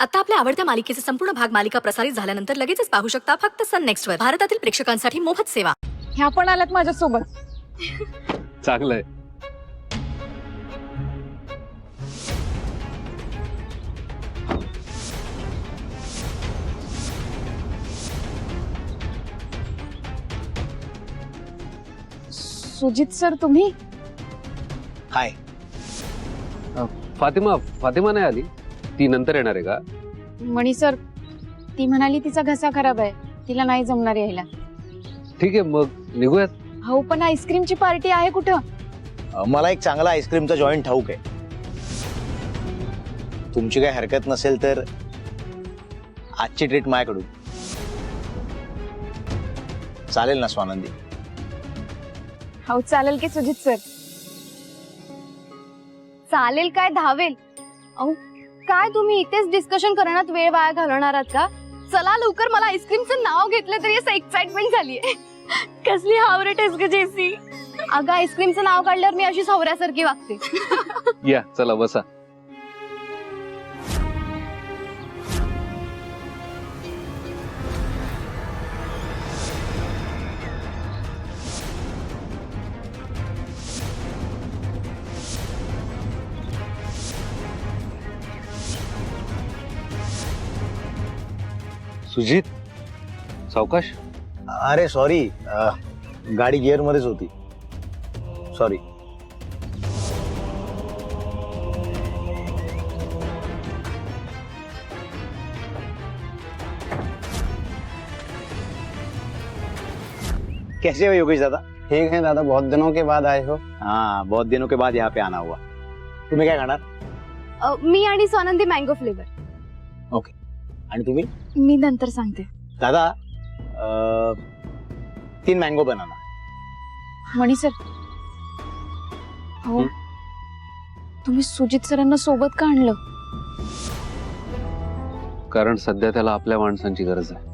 आता आपल्या आवडत्या मालिकेचे संपूर्ण भाग मालिका प्रसारित झाल्यानंतर लगेचच पाहू शकता फक्त सन नेक्स्ट वर. भारतातील प्रेक्षकांसाठी मोफत सेवा. ह्या पण आल्यात माझ्यासोबत. चांगलंय. सुजित सर तुम्ही? हाय. फातिमा नाही आली, ती नंतर येणार आहे का? मणी सर, ती म्हणाली तिचा घसा खराब आहे, तिला नाही जमणार यायला. ठीक आहे, मग निघूयात. हो, पण आईस्क्रीमची पार्टी आहे कुठं? मला एक चांगला आईस्क्रीमचा जॉईंट ठाऊक आहे. तुमची काही हरकत नसेल तर आजची ट्रीट माझ्याकडून चालेल ना स्वानंदी? हो चालेल की सुजित सर. चालेल काय धावेल. अहो काय तुम्ही इथेच डिस्कशन करण्यात वेळ वाया घालवणार आहात का? चला लवकर, मला आईस्क्रीमचं नाव घेतलं तरी असं एक्साइटमेंट झालीये. कसली हावरेट आहेस ग जेसी. अगं आईस्क्रीमचं नाव काढल्यावर मी अशी सावऱ्यासारखी वागते. या चला बसा. सुजित, सावकाश. अरे सॉरी, गाडी गिअर मध्येच होती. सॉरी. कैसे हो योगेश दादा? ठीक है दादा, बहुत दिनों के बाद आए हो. हाँ, बहुत दिनों के बाद यहाँ पे आना हुआ. तुम्ही काय खाणार? मी आणि स्वानंदी मँगो फ्लेवर. ओके. आणि तुम्ही? मी नंतर सांगते. दादा 3 मँगो बनाना. मणी सर, हो तुम्ही सुजित सरांना सोबत का आणलं? कारण सध्या त्याला आपल्या माणसांची गरज आहे.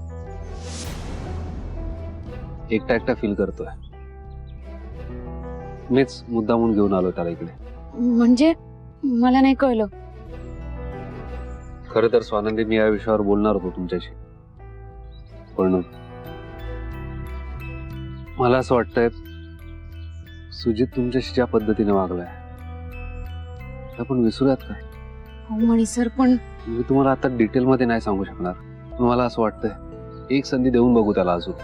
एकटा एकटा फील करतोय. मीच मुद्दामून घेऊन आलो त्याला इकडे. म्हणजे मला नाही कळलं. खरं तर स्वानंदी, मी या विषयावर बोलणार होतो तुमच्याशी, पण मला असं वाटतंय सुजित तुमच्याशी ज्या पद्धतीने वागलाय आपण विसरूयात का? हो मणी सर, पण मी तुम्हाला आता डिटेल मध्ये नाही सांगू शकणार. मला असं वाटतंय एक संधी देऊन बघू त्याला अजून.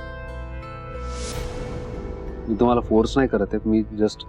मी तुम्हाला फोर्स नाही करत आहे, मी जस्ट